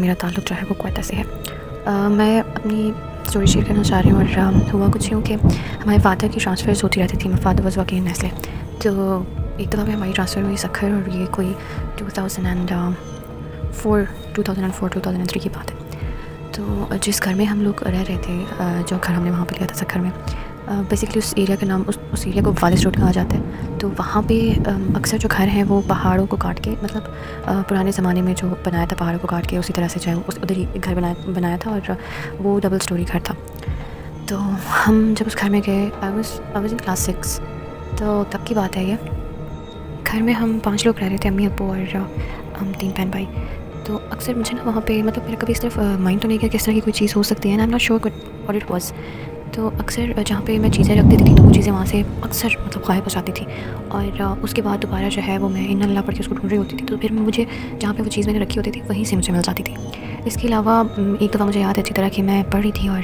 मेरा ताल्लुक़ जो है वो क्वेटा से है। मैं अपनी स्टोरी शेयर करना चाह रही हूँ और हुआ कुछ यूँ कि हमारे फ़ादर की ट्रांसफ़र्स होती रहती थी। My father was working in Nestle. तो एक दफ़ा पे हमारी ट्रांसफ़र हुई सक्खर और ये कोई 2003 की बात है। तो जिस घर में हम लोग रह रहे थे, जो घर हमने वहाँ पे लिया था सक्खर में, बेसिकली उस एरिया का नाम उस एरिया को वालिस रोड कहा जाता है। तो वहाँ पे अक्सर जो घर हैं वो पहाड़ों को काट के, मतलब पुराने ज़माने में जो बनाया था पहाड़ों को काट के, उसी तरह से जो है उधर ही एक घर बनाया था और वो डबल स्टोरी घर था। तो हम जब उस घर में गए, आई वाज़ इन क्लास 6, तो तब की बात है ये। घर में हम 5 लोग रह रहे थे, अम्मी अब्बू और हम 3 बहन भाई। तो अक्सर मुझे ना वहाँ पे, मतलब मेरा कभी इस तरफ माइंड तो नहीं किया किस तरह की कोई चीज़ हो सकती है, and I am not sure what it was. तो अक्सर जहाँ पे मैं चीज़ें रख देती थी तो वो चीज़ें वहाँ से अक्सर मतलब गायब हो जाती थी और उसके बाद दोबारा जो है वो मैं इन्ना अल्लाह पढ़ के उसको ढूंढ रही होती थी, तो फिर मुझे जहाँ पे वो चीज़ मैंने रखी होती थी वहीं से मुझे मिल जाती थी। इसके अलावा एक दफ़ा मुझे याद है अच्छी तरह कि मैं पढ़ रही थी और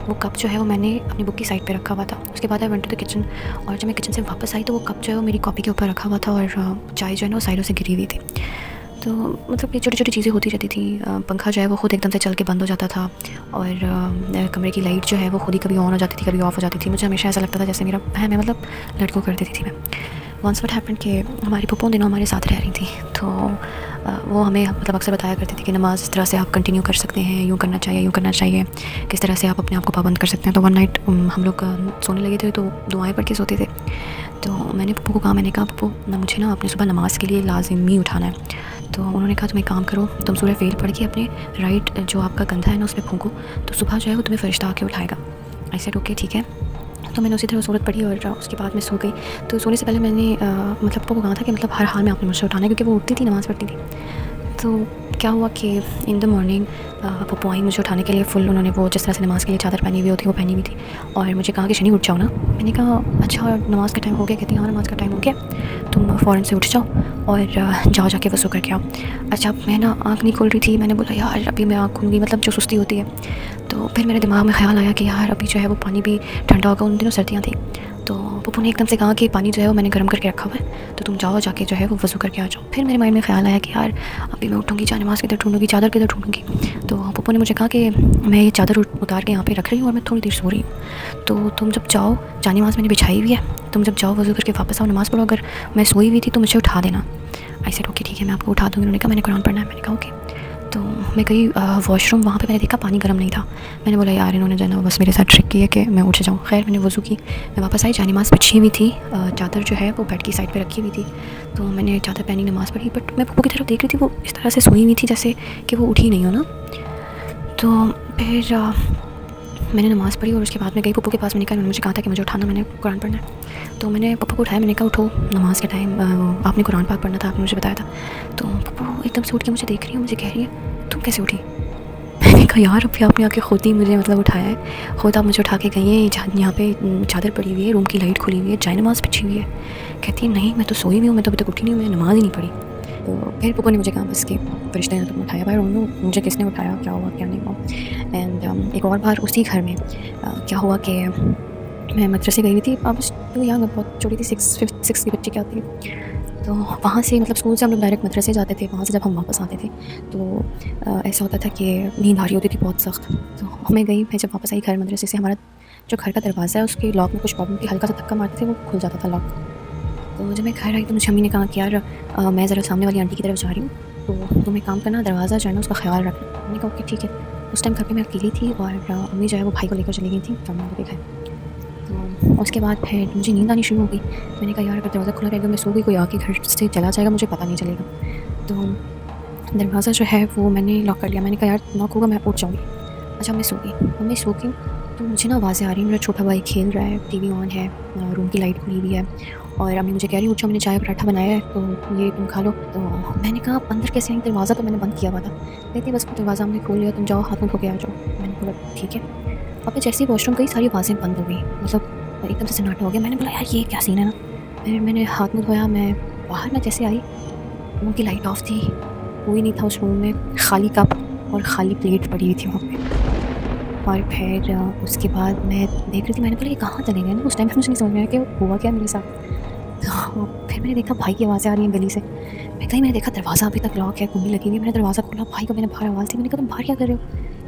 वो कप जो है वो मैंने अपनी बुक की साइड पे रखा हुआ था। उसके बाद I went to the kitchen और जब मैं किचन से वापस आई तो वो कप जो है वो मेरी कॉपी के ऊपर रखा हुआ था और चाय जो है ना वो साइडों से गिरी हुई थी। तो मतलब ये छोटी-छोटी चीज़ें होती रहती थी। पंखा जो है वो ख़ुद एकदम से चल के बंद हो जाता था और कमरे की लाइट जो है वो खुद ही कभी ऑन हो जाती थी, कभी ऑफ़ हो जाती थी। मुझे हमेशा ऐसा लगता था जैसे मेरा वहम है, मतलब लड़कों कर देती थी मैं। वंस व्हाट हैपेंड कि हमारी फूफो दिनों हमारे साथ रह रही थी, तो वो हमें मतलब अक्सर बताया करती थी कि नमाज़ इस तरह से आप कंटिन्यू कर सकते हैं, यूँ करना चाहिए, किस तरह से आप अपने आप को पाबंद कर सकते हैं। तो वन नाइट हम लोग सोने लगे थे तो दुआएँ पढ़ के सोते थे। तो मैंने पप्पू को कहा, मैंने कहा पप्पू मुझे ना अपने सुबह नमाज़ के लिए लाज़मी उठाना है। तो उन्होंने कहा तुम एक काम करो, तुम सूरह फ़ील पढ़ के अपने राइट जो आपका कंधा है ना उस पे फूंको, तो सुबह जो है वो तुम्हें फ़रिश्ता आके उठाएगा। आई सेड ओके ठीक है। तो मैंने उसी तरह सूरत पढ़ी और उसके बाद मैं सो गई। तो सोने से पहले मैंने मतलब पप्पू को कहा था कि मतलब हर हाल में आपने मुझसे उठाना है, क्योंकि वो उठती थी, नमाज़ पढ़ती थी। तो क्या हुआ कि इन द मॉर्निंग पप्पू आई मुझे उठाने के लिए। फुल उन्होंने वो जिस तरह से नमाज़ के लिए चादर पहनी हुई होती है वो पहनी हुई थी और मुझे कहा कि शनी उठ जाओ ना। मैंने कहा अच्छा नमाज़ का टाइम हो गया? कहती हाँ नमाज़ का टाइम हो गया, तुम फ़ौरन से उठ जाओ और जाओ जाके वज़ू करके आओ। अच्छा मैं ना आँख नहीं खोल रही थी, मैंने बोला यार अभी मैं आँख खोलूँगी, मतलब जो सुस्ती होती है। तो फिर मेरे दिमाग में ख़्याल आया कि यार अभी जो है वो पानी भी ठंडा होगा, उन दिनों सर्दियाँ थी। तो पप्पू ने एकदम से कहा कि पानी जो है वो मैंने गर्म करके रखा हुआ है, तो तुम जाओ जाके जो है वो वज़ू करके आ जाओ। फिर मेरे माइंड में ख़्याल आया कि यार अभी मैं उठूँगी, नमाज़ किधर ढूँढूँगी, चादर किधर ढूँढूँगी। तो पप्पू ने मुझे कहा कि मैं ये चादर उतार के यहाँ पे रख रही हूँ और मैं थोड़ी देर सो रही हूँ, तो तुम जब जाओ, नमाज़ मैंने बिछाई हुई है, तुम जब जाओ वज़ू करके वापस आओ, नमाज़ पढ़ो, अगर मैं सोई हुई थी तो मुझे उठा देना। आई सेड ओके ठीक है, मैं आपको उठा दूँगी। उन्होंने कहा मैंने कुरान पढ़ना है। मैंने कहा ओके। तो मैं गई वॉशरूम, वहाँ पे मैंने देखा पानी गर्म नहीं था। मैंने बोला यार इन्होंने जो है ना बस मेरे साथ ट्रिक की है कि मैं उठ जाऊँ। खैर मैंने वज़ू की, मैं वापस आई, नमाज़ बिछी हुई थी, चादर जो है वो बेड की साइड पे रखी हुई थी। तो मैंने चादर पहनी, नमाज़ पढ़ी, बट मैं पप्पू की तरफ देख रही थी, वो इस तरह से सोई हुई थी जैसे कि वो उठी नहीं हो ना। तो फिर मैंने नमाज़ पढ़ी और उसके बाद मैं गई पप्पू के पास। मैंने कहा, उन्होंने मुझे कहा था कि मुझे उठाना, मैंने कुरान पढ़ना है। तो मैंने पप्पू को उठाया, मैंने कहा उठो, नमाज़ के टाइम आपने कुरान पाक पढ़ना था, आपने मुझे बताया था। तो पप्पू एकदम से उठ के मुझे देख रही है, मुझे कह रही है तुम कैसे उठी? मैंने कहा यार अभी आपने आके खुद ही मुझे मतलब उठाया है, खुद आप मुझे उठा के गई हैं, यहाँ पे चादर पड़ी हुई है, रूम की लाइट खुली हुई है, चाय नमाज़ बिछी हुई है। कहती है नहीं मैं तो सोई हुई हूँ, मैं तो अभी तक उठी नहीं हूँ, मैंने नमाज़ ही नहीं पढ़ी। तो फिर पप्पू ने मुझे कहा बस कि फरिश्ते ने तुमने उठाया। भाई नो मुझे किसने उठाया, क्या हुआ क्या नहीं हुआ। एंड एक और बार उसी घर में क्या हुआ कि मैं मदरसे गई हुई थी। अब तो यार मैं बहुत छोटी थी, 6 की बच्ची क्या होती है। तो वहाँ से मतलब स्कूल से हम लोग डायरेक्ट मदरसे जाते थे। वहाँ से जब हम वापस आते थे तो ऐसा होता था कि नींद आ रही होती थी बहुत सख्त। तो मैं जब वापस आई घर मदरसे से, हमारा जो घर का दरवाज़ा है उसके लॉक में कुछ प्रॉब्लम थी, हल्का सा धक्का मारते थे वो खुल जाता था लॉक। तो जब मैं घर आई तो मुझे अम्मी ने कहा कि यार मैं ज़रा सामने वाली आंटी की तरफ जा रही हूँ, तो तुम एक काम करना, दरवाज़ा जो है ना उसका ख्याल रखना। मैंने कहा ओके ठीक है। उस टाइम घर पे मैं अकेली थी और अम्मी जो है वो भाई को लेकर चली गई थी, तो मैंने देखा। तो उसके बाद फिर मुझे नींद आनी शुरू हो गई। मैंने कहा यार अगर दरवाज़ा खुला रहेगा, मैं सो गई, कोई आके घर से चला जाएगा, मुझे पता नहीं चलेगा। तो दरवाज़ा जो है वो मैंने लॉक कर लिया। मैंने कहा यार लॉक होगा, मैं उठ जाऊँगी। अच्छा मैं सो गई। अब मैं सो गई तो मुझे ना आवाज़ें आ रही हैं, मेरा छोटा भाई खेल रहा है, टीवी ऑन है, रूम की लाइट खुली हुई है और अम्मी मुझे कह रही उठ जाओ, मैंने चाय पराठा बनाया है तो ये तुम खा लो। तो मैंने कहा आप अंदर कैसे आई? दरवाज़ा तो मैंने बंद किया हुआ था। कहती बस दरवाज़ा हमने खोल लिया, तुम जाओ हाथ मुँह धो के आ जाओ। मैंने बोला ठीक है। अब मैं जैसे ही वॉशरूम गई सारी आवाज़ें बंद हो गई, मतलब एकदम से सन्नाटा हो गया। मैंने बोला यार ये क्या सीन है ना। फिर मैंने हाथ मुँह धोया, मैं बाहर ना जैसे आई, रूम की लाइट ऑफ थी, कोई नहीं था उस रूम में, खाली कप और खाली प्लेट पड़ी हुई थी वहाँ पे। और फिर उसके बाद मैं देख रही थी, मैंने बोला ये कहाँ चले गए ना। उस टाइम पे मुझे नहीं समझ में आया कि हुआ क्या मेरे साथ। तो फिर मैंने देखा भाई की आवाज़ें आ रही हैं गली से। कहता ही मैंने देखा दरवाज़ा अभी तक लॉक है, कुंडी लगी हुई है। मैंने दरवाज़ा खोला, भाई को मैंने बाहर आवाज़ दी, मैंने कहा तुम बाहर क्या कर रहे हो?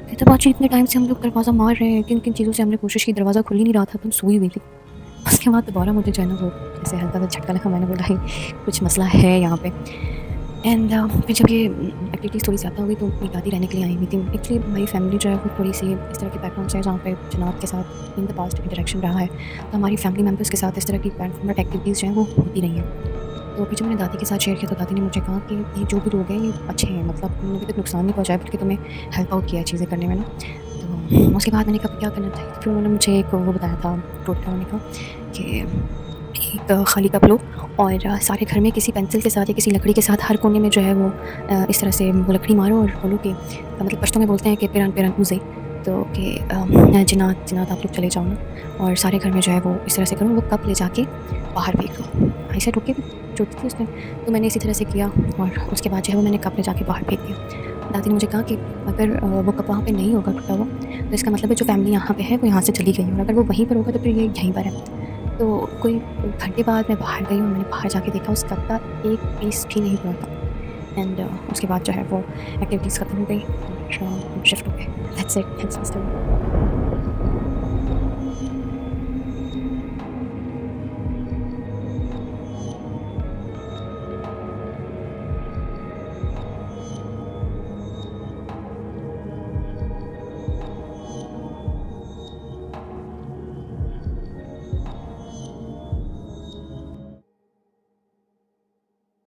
कहता बाजी इतने टाइम से हम लोग दरवाज़ा मार रहे हैं, किन-किन चीज़ों से हमने कोशिश की, दरवाज़ा खुल ही नहीं रहा था, तुम सोई हुई थी। उसके बाद दोबारा मुझे जो है ना वो ऐसे हल्का सा झटका लगा, मैंने बोला ही कुछ मसला है यहाँ पे। एंड फिर जब ये एक्टिविटीज़ थोड़ी ज़्यादा हो गई तो मेरी दादी रहने के लिए आई हुई थी। एक्चुअली हमारी फैमिली जो है वो थोड़ी-सी इस तरह की बैकग्राउंड से है जहाँ पे जनाब के साथ इन द पास्ट इंटरेक्शन रहा है। तो हमारी फैमिली मेंबर्स के साथ इस तरह की बैकग्राउंड एक्टिविटीज़ जो हैं वो होती रही हैं। तो अभी जब मैंने दादी के साथ शेयर किया तो दादी ने मुझे कहा कि ये जो भी लोग हैं ये अच्छे हैं, मतलब उन्होंने अभी तक नुकसान नहीं पहुँचाया बल्कि तुम्हें हेल्प आउट किया है चीज़ें करने में ना। तो उसके बाद मैंने कहा क्या करना चाहिए? तो फिर उन्होंने मुझे एक वो बताया था टोटका, उन्होंने कहा कि एक खाली कप लो और सारे घर में किसी पेंसिल के साथ या किसी लकड़ी के साथ हर कोने में जो है वो इस तरह से वो लकड़ी मारो और बोलो कि मतलब पश्तो में बोलते हैं कि पिरन पिरन उज़े, तो कि जिन्नात जिन्नात आप लोग चले जाओ ना, और सारे घर में जो है वो इस तरह से करो, वो कप ले जाके बाहर फेंक दो। आई सेड ओके, छोटी थी उस टाइम, तो मैंने इसी तरह से किया और उसके बाद जो है वो मैंने कप ले जाके बाहर फेंक दिया। दादी ने मुझे कहा कि अगर वो कप वहाँ पे नहीं होगा टूटा हुआ तो इसका मतलब है जो फैमिली यहाँ पे है वो यहाँ से चली गई है, और अगर वो वहीं पर होगा तो फिर ये यहीं पर है। तो कोई घंटे बाद मैं बाहर गई और मैंने बाहर जाके देखा उस कप का एक पीस भी नहीं हुआ था। एंड उसके बाद जो है वो एक्टिविटीज़ ख़त्म हो गई और शिफ्ट हो गए। That's it, that's my story.